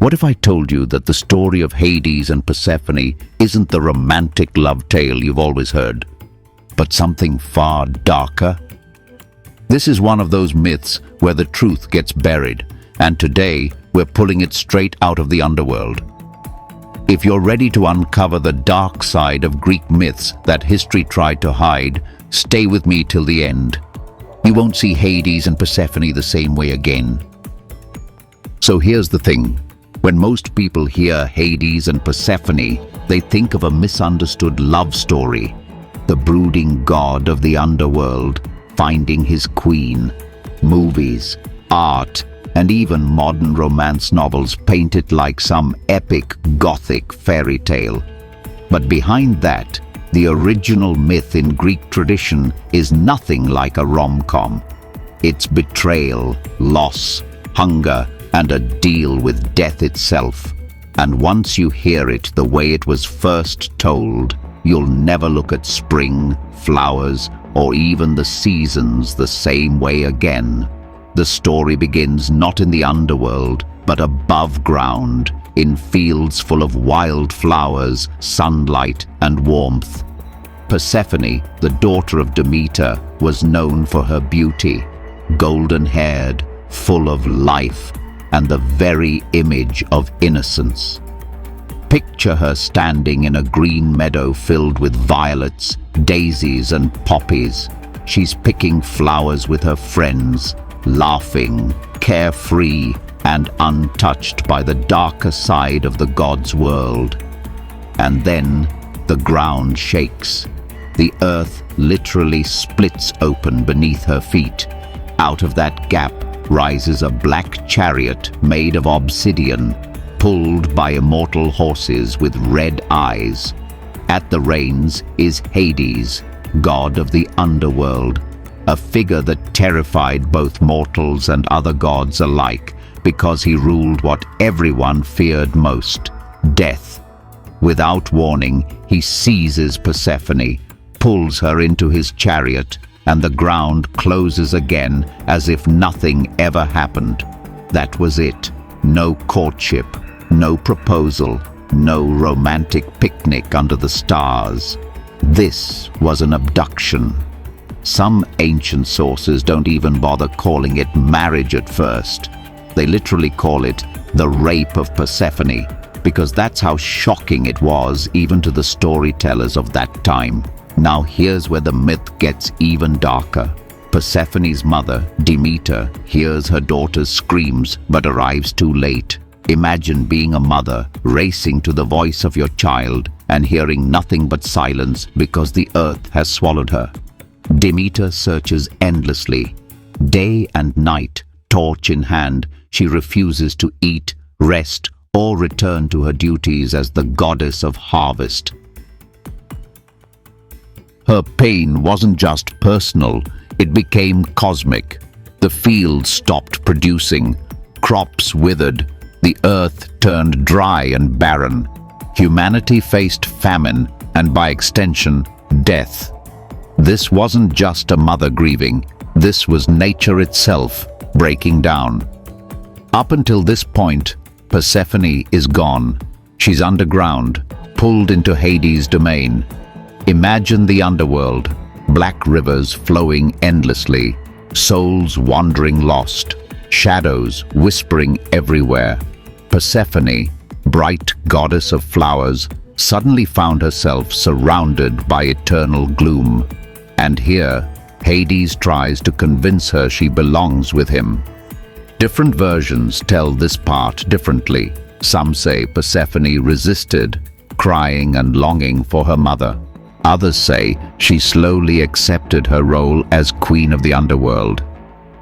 What if I told you that the story of Hades and Persephone isn't the romantic love tale you've always heard, but something far darker? This is one of those myths where the truth gets buried, and today we're pulling it straight out of the underworld. If you're ready to uncover the dark side of Greek myths that history tried to hide, stay with me till the end. You won't see Hades and Persephone the same way again. So here's the thing. When most people hear Hades and Persephone, they think of a misunderstood love story. The brooding god of the underworld finding his queen. Movies, art, and even modern romance novels paint it like some epic Gothic fairy tale. But behind that, the original myth in Greek tradition is nothing like a rom-com. It's betrayal, loss, hunger, and a deal with death itself. And once you hear it the way it was first told, you'll never look at spring, flowers, or even the seasons the same way again. The story begins not in the underworld, but above ground, in fields full of wild flowers, sunlight, and warmth. Persephone, the daughter of Demeter, was known for her beauty, golden-haired, full of life, and the very image of innocence. Picture her standing in a green meadow filled with violets, daisies, and poppies. She's picking flowers with her friends, laughing, carefree, and untouched by the darker side of the god's world. And then the ground shakes. The earth literally splits open beneath her feet. Out of that gap rises a black chariot made of obsidian, pulled by immortal horses with red eyes. At the reins is Hades, god of the underworld, a figure that terrified both mortals and other gods alike because he ruled what everyone feared most, death. Without warning, he seizes Persephone, pulls her into his chariot, and the ground closes again as if nothing ever happened. That was it. No courtship, no proposal, no romantic picnic under the stars. This was an abduction. Some ancient sources don't even bother calling it marriage at first. They literally call it the rape of Persephone, because that's how shocking it was even to the storytellers of that time. Now here's where the myth gets even darker. Persephone's mother, Demeter, hears her daughter's screams but arrives too late. Imagine being a mother, racing to the voice of your child and hearing nothing but silence because the earth has swallowed her. Demeter searches endlessly. Day and night, torch in hand, she refuses to eat, rest, or return to her duties as the goddess of harvest. Her pain wasn't just personal, it became cosmic. The fields stopped producing, crops withered, the earth turned dry and barren. Humanity faced famine and, by extension, death. This wasn't just a mother grieving, this was nature itself breaking down. Up until this point, Persephone is gone. She's underground, pulled into Hades' domain. Imagine the underworld, black rivers flowing endlessly, souls wandering lost, shadows whispering everywhere. Persephone, bright goddess of flowers, suddenly found herself surrounded by eternal gloom. And here, Hades tries to convince her she belongs with him. Different versions tell this part differently. Some say Persephone resisted, crying and longing for her mother. Others say she slowly accepted her role as queen of the underworld.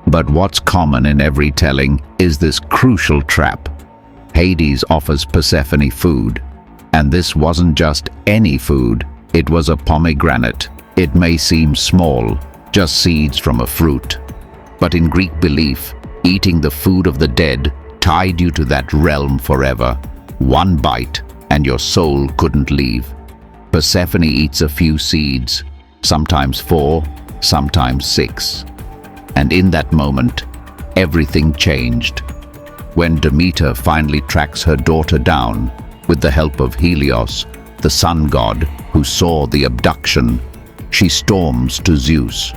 But what's common in every telling is this crucial trap. Hades offers Persephone food. And this wasn't just any food, it was a pomegranate. It may seem small, just seeds from a fruit. But in Greek belief, eating the food of the dead tied you to that realm forever. One bite, and your soul couldn't leave. Persephone eats a few seeds, sometimes 4, sometimes 6. And in that moment, everything changed. when Demeter finally tracks her daughter down with the help of Helios, the sun god who saw the abduction, she storms to Zeus.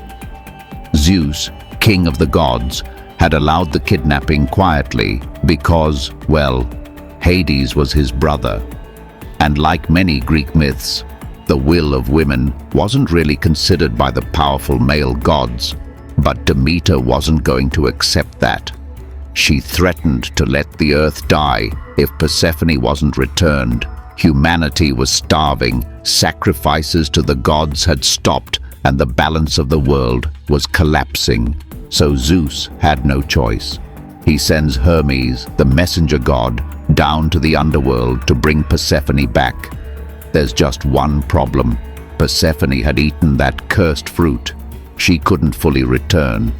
Zeus, king of the gods, had allowed the kidnapping quietly because, well, Hades was his brother. And like many Greek myths, the will of women wasn't really considered by the powerful male gods, but Demeter wasn't going to accept that. She threatened to let the earth die if Persephone wasn't returned. Humanity was starving, sacrifices to the gods had stopped, and the balance of the world was collapsing. So Zeus had no choice. He sends Hermes, the messenger god, down to the underworld to bring Persephone back. There's just one problem. Persephone had eaten that cursed fruit. She couldn't fully return.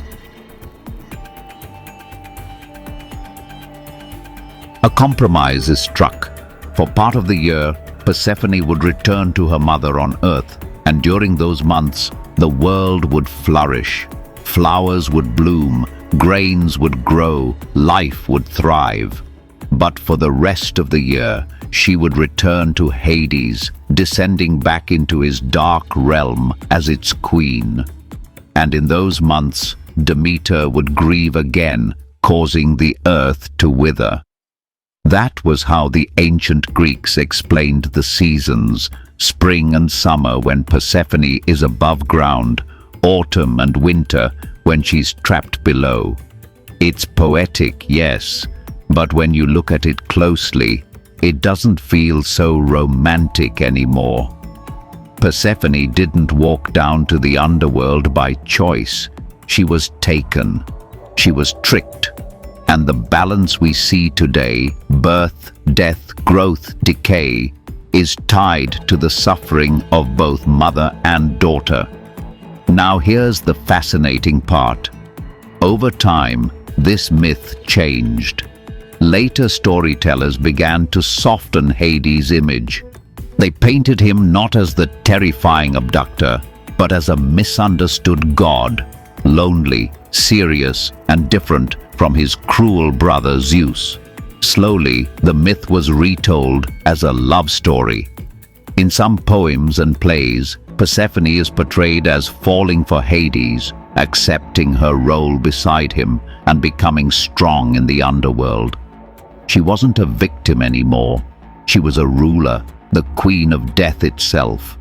A compromise is struck. For part of the year, Persephone would return to her mother on Earth, and during those months, the world would flourish. Flowers would bloom, grains would grow, life would thrive. But for the rest of the year, she would return to Hades, descending back into his dark realm as its queen. And in those months, Demeter would grieve again, causing the earth to wither. That was how the ancient Greeks explained the seasons: spring and summer when Persephone is above ground, autumn and winter when she's trapped below. It's poetic, yes, but when you look at it closely, it doesn't feel so romantic anymore. Persephone didn't walk down to the underworld by choice. She was taken. She was tricked. And the balance we see today, birth, death, growth, decay, is tied to the suffering of both mother and daughter. Now here's the fascinating part. Over time, this myth changed. Later storytellers began to soften Hades' image. They painted him not as the terrifying abductor, but as a misunderstood god, lonely, serious, and different from his cruel brother Zeus. Slowly, the myth was retold as a love story. In some poems and plays, Persephone is portrayed as falling for Hades, accepting her role beside him, and becoming strong in the underworld. She wasn't a victim anymore. She was a ruler, the queen of death itself.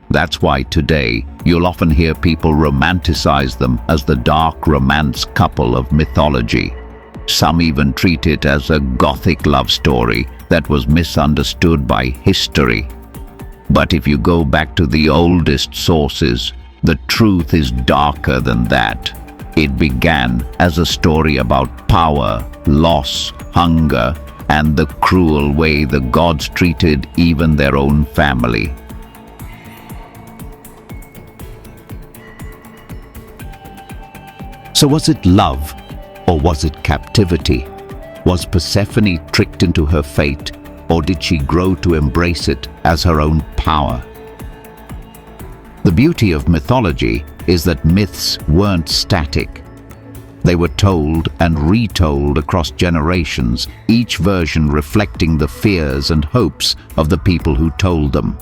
That's why today, you'll often hear people romanticize them as the dark romance couple of mythology. Some even treat it as a gothic love story that was misunderstood by history. But if you go back to the oldest sources, the truth is darker than that. It began as a story about power, loss, hunger, and the cruel way the gods treated even their own family. So was it love, or was it captivity? Was Persephone tricked into her fate, or did she grow to embrace it as her own power? The beauty of mythology is that myths weren't static. They were told and retold across generations, each version reflecting the fears and hopes of the people who told them.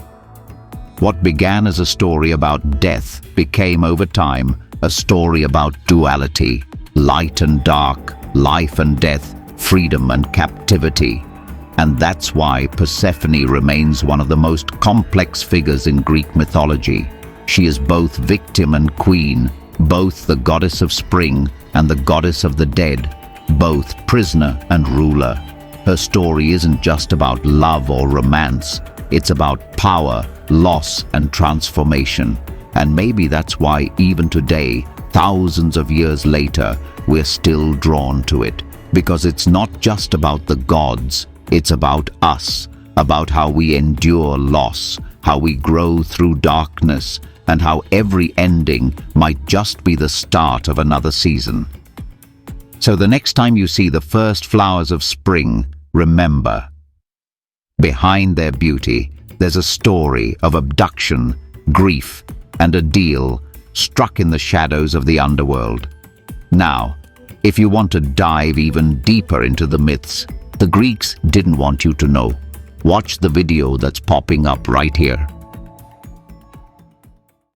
What began as a story about death became over time a story about duality, light and dark, life and death, freedom and captivity. And that's why Persephone remains one of the most complex figures in Greek mythology. She is both victim and queen, both the goddess of spring and the goddess of the dead, both prisoner and ruler. Her story isn't just about love or romance, it's about power, loss and transformation. And maybe that's why even today, thousands of years later, we're still drawn to it. Because it's not just about the gods, it's about us, about how we endure loss, how we grow through darkness, and how every ending might just be the start of another season. So the next time you see the first flowers of spring, remember, behind their beauty, there's a story of abduction, grief, and a deal struck in the shadows of the underworld. Now, If you want to dive even deeper into the myths the Greeks didn't want you to know, watch the video that's popping up right here.